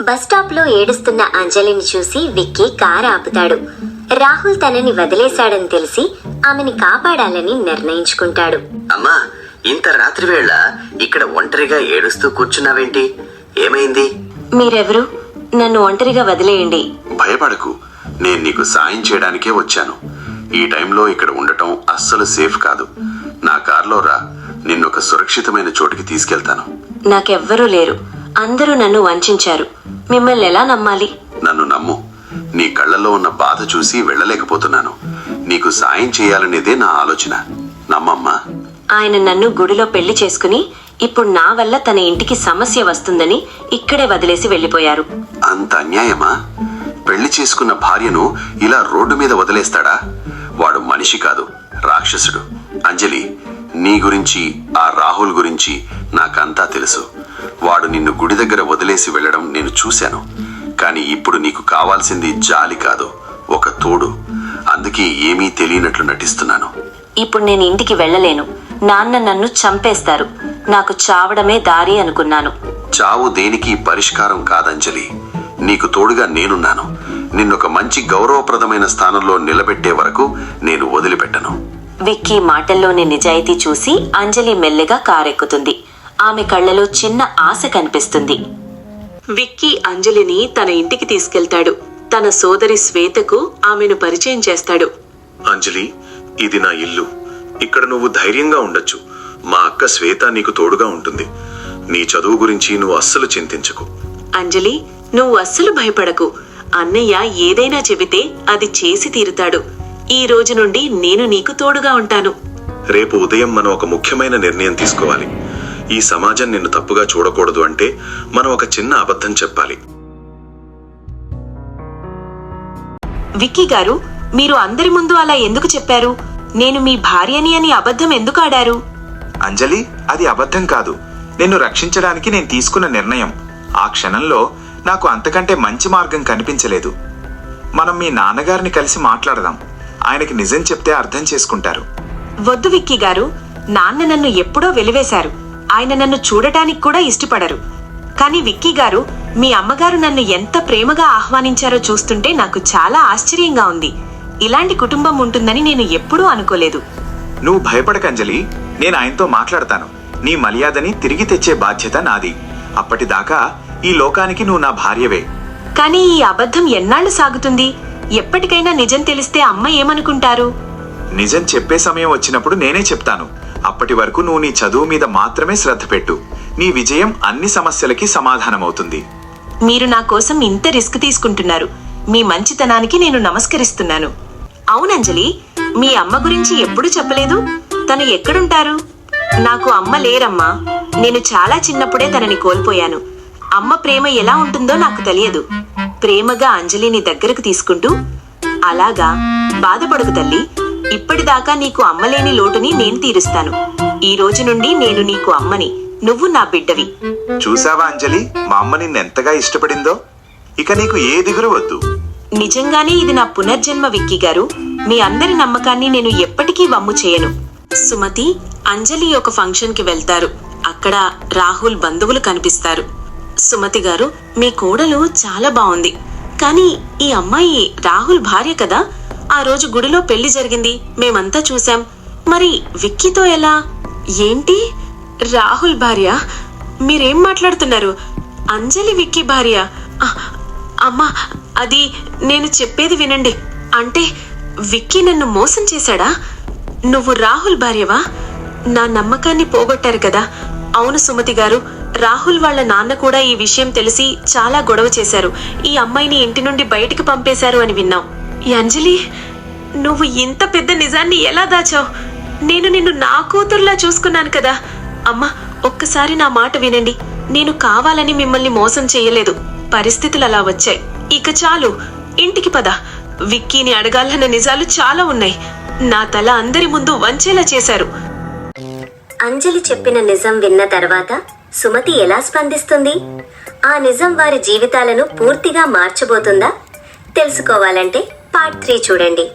Bus stop లో ఏడుస్తున్న అంజలిని చూసి విక్కీ కారు ఆపుతాడు. రాహుల్ తనని వదిలేశాడని తెలిసి ఆమెని కాపాడాలని నిర్ణయించుకుంటాడు. అమ్మా, ఇంత రాత్రి వేళ ఇక్కడ ఒంటరిగా ఏడుస్తూ కూర్చున్నావేంటి? ఏమైంది? మీరెవరు? నన్ను ఒంటరిగా వదిలేయండి. భయపడకు, నేను నీకు సాయం చేయడానికే వచ్చాను. ఈ టైంలో ఇక్కడ ఉండటం అస్సలు సేఫ్ కాదు. నా కార్లో రా, నిన్నొక సురక్షితమైన చోటికి తీసుకెళ్తాను. నాకెవ్వరూ లేరు. అందరూ నన్ను వంచారు. మిమ్మల్ని ఎలా నమ్మాలి? నన్ను నమ్ము. నీ కళ్ళల్లో ఉన్న బాధ చూసి వెళ్ళలేకపోతున్నాను. నీకు సాయం చేయాలనేదే నా ఆలోచన. నమ్మమ్మా. ఆయన నన్ను గుడిలో పెళ్లి చేసుకుని ఇప్పుడు నా వల్ల తన ఇంటికి సమస్య వస్తుందని ఇక్కడే వదిలేసి వెళ్లిపోయారు. అంత అన్యాయమా? పెళ్లి చేసుకున్న భార్యను ఇలా రోడ్డు మీద వదిలేస్తాడా? వాడు మనిషి కాదు, రాక్షసుడు. అంజలి, నీ గురించి ఆ రాహుల్ గురించి నాకంతా తెలుసు. వాడు నిన్ను గుడి దగ్గర వదిలేసి వెళ్లడం నేను చూశాను. కానీ ఇప్పుడు నీకు కావాల్సింది జాలి కాదు, ఒక తోడు. అందుకే ఏమీ తెలియనట్లు నటిస్తున్నాను. ఇప్పుడు నేను ఇంటికి వెళ్ళలేను. నాన్న నన్ను చంపేస్తారు. నాకు చావడమే దారి అనుకున్నాను. చావు దేనికి పరిష్కారం కాదంజలి. నీకు తోడుగా నేనున్నాను. నిన్నొక మంచి గౌరవప్రదమైన స్థానంలో నిలబెట్టే వరకు నేను వదిలిపెట్టను. విక్కీ మాటల్లోని నిజాయితీ చూసి అంజలి మెల్లగా కారెక్కుతుంది. ఆమె కళ్ళలో చిన్న ఆశ కనిపిస్తుంది. విక్కీ అంజలిని తన ఇంటికి తీసుకెళ్తాడు. తన సోదరి శ్వేతకు ఆమెను పరిచయం చేస్తాడు. అంజలి, ఇది నా ఇల్లు. ఇక్కడ నువ్వు ధైర్యంగా ఉండొచ్చు. మా అక్క శ్వేత నీకు తోడుగా ఉంటుంది. నీ చదువు గురించి నువ్వు అస్సలు చింతించకు. అంజలి, నువ్వు అస్సలు భయపడకు. అన్నయ్య ఏదైనా చెబితే అది చేసి తీరుతాడు. ఈ రోజు నుండి నేను నీకు తోడుగా ఉంటాను. రేపు ఉదయం మనం ఒక ముఖ్యమైన నిర్ణయం తీసుకోవాలి. ఈ సమాజం నిన్ను తప్పుగా చూడకూడదు అంటే మనం ఒక చిన్న అబద్ధం చెప్పాలి. విక్కీ గారు, మీరు అందరి ముందు అలా ఎందుకు చెప్పారు? నేను మీ భార్యని అని అబద్ధం ఎందుకు ఆడారు? అంజలి, అది అబద్ధం కాదు. నిన్ను రక్షించడానికి నేను తీసుకున్న నిర్ణయం. ఆ క్షణంలో నాకు అంతకంటే మంచి మార్గం కనిపించలేదు. మనం మీ నాన్నగారిని కలిసి మాట్లాడదాం. ఆయనకి నిజం చెప్తే అర్థం చేసుకుంటారు. వద్దు విక్కీ గారు, నాన్న నన్ను ఎప్పుడో వెలివేశారు. ఆయన నన్ను చూడటానికి కూడా ఇష్టపడరు. కానీ విక్కీ గారు, మీ అమ్మగారు నన్ను ఎంత ప్రేమగా ఆహ్వానించారో చూస్తుంటే నాకు చాలా ఆశ్చర్యంగా ఉంది. ఇలాంటి కుటుంబం ఉంటుందని నేను ఎప్పుడూ అనుకోలేదు. నువ్వు భయపడకంజలి, నేను ఆయనతో మాట్లాడతాను. నీ మర్యాదని తిరిగి తెచ్చే బాధ్యత నాది. అప్పటిదాకా ఈ లోకానికి నువ్వు నా భార్యవే. కానీ ఈ అబద్ధం ఎన్నాళ్లు సాగుతుంది? ఎప్పటికైనా నిజం తెలిస్తే అమ్మ ఏమనుకుంటారు? నిజం చెప్పే సమయం వచ్చినప్పుడు నేనే చెప్తాను. అప్పటి వరకు నువ్వు నీ చదువు మీద మాత్రమే శ్రద్ధ పెట్టు. నీ విజయం అన్ని సమస్యలకి సమాధానమవుతుంది. మీరు నా కోసం ఇంత రిస్క్ తీసుకుంటున్నారు. మీ మంచితనానికి నేను నమస్కరిస్తున్నాను. అవునంజలి, మీ అమ్మ గురించి ఎప్పుడు చెప్పలేదు. తను ఎక్కడుంటారు? నాకు అమ్మ లేరమ్మా. నేను చాలా చిన్నప్పుడే తనని కోల్పోయాను. అమ్మ ప్రేమ ఎలా ఉంటుందో నాకు తెలియదు. ప్రేమగా అంజలిని దగ్గరకు తీసుకుంటూ, అలాగా, బాధపడకు తల్లి. ఇప్పటిదాకా నీకు అమ్మలేని లోటుని నేను తీరుస్తాను. ఈ రోజు నుండి నేను నీకు అమ్మని, నువ్వు నా బిడ్డవి. చూసావా అంజలి, మా అమ్మ నిన్నెంతగా ఇష్టపడిందో. ఇక నీకు ఏ దిగులు వద్దు. నిజంగానే ఇది నా పునర్జన్మ విక్కీ గారు. మీ అందరి నమ్మకాన్ని నేను ఎప్పటికీ వమ్ము చేయను. సుమతి, అంజలి ఒక ఫంక్షన్ కి వెళ్తారు. అక్కడ రాహుల్ బంధువులు కనిపిస్తారు. సుమతి గారు, మీ కోడలు చాలా బాగుంది. కానీ ఈ అమ్మాయి రాహుల్ భార్య కదా? ఆ రోజు గుడిలో పెళ్లి జరిగింది, మేమంతా చూశాం. మరి విక్కీతో ఎలా? ఏంటి, రాహుల్ భార్య? మీరేం మాట్లాడుతున్నారు? అంజలి విక్కీ భార్య? అమ్మా, అది నేను చెప్పేది వినండి. అంటే విక్కీ నన్ను మోసం చేశాడా? నువ్వు రాహుల్ భార్యవా? నా నమ్మకాన్ని పోగొట్టారు కదా. అవును సుమతి గారు, రాహుల్ వాళ్ళ నాన్న కూడా ఈ విషయం తెలిసి చాలా గొడవ చేశారు. ఈ అమ్మాయిని ఇంటి నుండి బయటికి పంపేశారు అని విన్నాం. ఈ అంజలి, నువ్వు ఇంత పెద్ద నిజాన్ని ఎలా దాచావు? నేను నిన్ను నా కూతురులా చూసుకున్నాను కదా. అమ్మా, ఒక్కసారి నా మాట వినండి. నేను కావాలని మిమ్మల్ని మోసం చేయలేదు. పరిస్థితులు అలా వచ్చాయి. ఇక చాలు, ఇంటికి పద. విక్కీని అడగాలన్న నిజాలు చాలా ఉన్నాయి. నా తల అందరి ముందు వంచేలా చేశారు. అంజలి చెప్పిన నిజం విన్న తర్వాత సుమతి ఎలా స్పందిస్తుంది? ఆ నిజం వారి జీవితాలను పూర్తిగా మార్చబోతుందా? తెలుసుకోవాలంటే పార్ట్ 3 చూడండి.